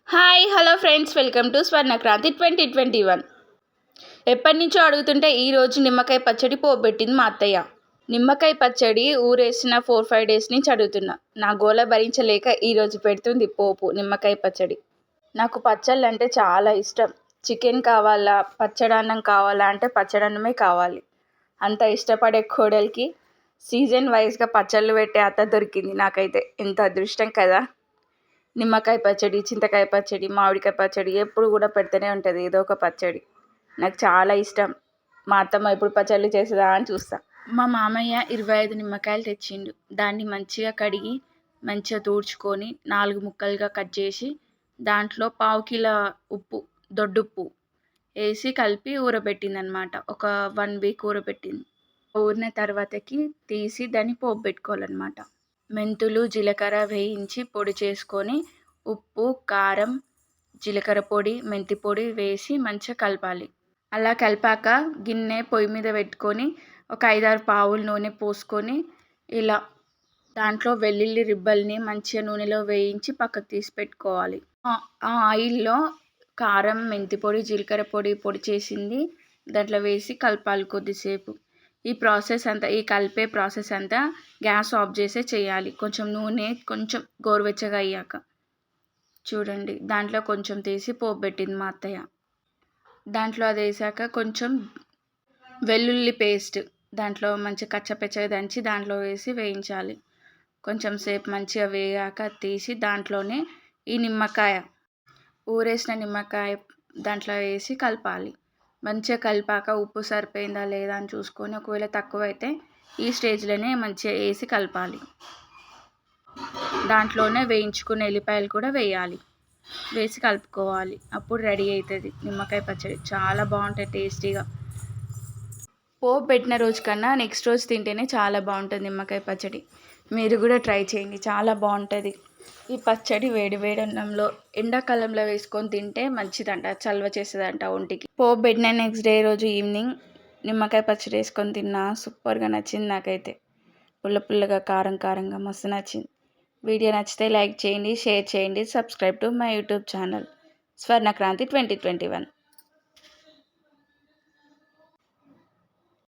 Hi hello friends, welcome to Swarnakranti 2021. ఎప్పటి నుంచో అడుగుతుంటే ఈరోజు నిమ్మకాయ పచ్చడి పోబెట్టింది మా అత్తయ్య. నిమ్మకాయ పచ్చడి ఊరేసిన 4-5 డేస్ నుంచి అడుగుతున్నా. నా గోల భరించలేక ఈరోజు పెడుతుంది పోపు నిమ్మకాయ పచ్చడి. నాకు పచ్చళ్ళు అంటే చాలా ఇష్టం. చికెన్ కావాలా, పచ్చడన్నం కావాలా అంటే పచ్చడన్నమే కావాలి. అంత ఇష్టపడే కోడలికి సీజన్ వైజ్గా పచ్చళ్ళు పెట్టే అత్త దొరికింది నాకైతే. ఎంత అదృష్టం కదా. నిమ్మకాయ పచ్చడి, చింతకాయ పచ్చడి, మామిడికాయ పచ్చడి ఎప్పుడు కూడా పెడుతూనే ఉంటుంది ఏదో ఒక పచ్చడి. నాకు చాలా ఇష్టం. మా అత్తమ్మ ఎప్పుడు పచ్చళ్ళు చేస్తుందా అని చూస్తా. మా మామయ్య 25 నిమ్మకాయలు తెచ్చిండు. దాన్ని మంచిగా కడిగి మంచిగా తూడ్చుకొని 4 ముక్కలుగా కట్ చేసి దాంట్లో 1/2 కిలో ఉప్పు, దొడ్డుప్పు వేసి కలిపి ఊరబెట్టిందనమాట. ఒక 1 వీక్ ఊరబెట్టింది. ఊరిన తర్వాతకి తీసి దాన్ని పోపు పెట్టుకోవాలన్నమాట. మెంతులు, జీలకర్ర వేయించి పొడి చేసుకొని ఉప్పు, కారం, జీలకర్ర పొడి, మెంతి పొడి వేసి మంచిగా కలపాలి. అలా కలిపాక గిన్నె పొయ్యి మీద పెట్టుకొని ఒక 5-6 పావులు నూనె పోసుకొని ఇలా దాంట్లో వెల్లుల్లి రిబ్బల్ని మంచిగా నూనెలో వేయించి పక్కకు తీసి పెట్టుకోవాలి. ఆ ఆయిల్లో కారం, మెంతి పొడి, జీలకర్ర పొడి చేసింది దాంట్లో వేసి కలపాలి కొద్దిసేపు. ఈ కలిపే ప్రాసెస్ అంతా గ్యాస్ ఆఫ్ చేసే చేయాలి. కొంచెం నూనె కొంచెం గోరువెచ్చగా అయ్యాక చూడండి దాంట్లో కొంచెం తీసి పోపు పెట్టింది మా అత్తయ్య. దాంట్లో అది వేసాక కొంచెం వెల్లుల్లి పేస్ట్ దాంట్లో మంచిగా కచ్చపెచ్చగా దంచి దాంట్లో వేసి వేయించాలి. కొంచెం సేపు మంచిగా వేగాక తీసి దాంట్లోనే ఈ ఊరేసిన నిమ్మకాయ దాంట్లో వేసి కలపాలి. మంచిగా కలిపాక ఉప్పు సరిపోయిందా లేదా అని చూసుకొని ఒకవేళ తక్కువైతే ఈ స్టేజ్లోనే మంచిగా వేసి కలపాలి. దాంట్లోనే వేయించుకున్న ఎల్లిపాయలు కూడా వేసి కలుపుకోవాలి. అప్పుడు రెడీ అవుతుంది నిమ్మకాయ పచ్చడి. చాలా బాగుంటుంది టేస్టీగా. పోపు పెట్టిన రోజు కన్నా నెక్స్ట్ రోజు తింటేనే చాలా బాగుంటుంది నిమ్మకాయ పచ్చడి. మీరు కూడా ట్రై చేయండి, చాలా బాగుంటుంది. ఈ పచ్చడి వేడి వేడి అన్నంలో ఎండాకాలంలో వేసుకొని తింటే మంచిదంట, చలవ చేస్తుందంట ఒంటికి. పోపు పెట్టిన నెక్స్ట్ డే రోజు ఈవినింగ్ నిమ్మకాయ పచ్చడి వేసుకొని తిన్నా. సూపర్గా నచ్చింది నాకైతే. పుల్లగా కారంగా మస్తు నచ్చింది. వీడియో నచ్చితే లైక్ చేయండి, షేర్ చేయండి, subscribe to my YouTube channel Swarnakranti 2021.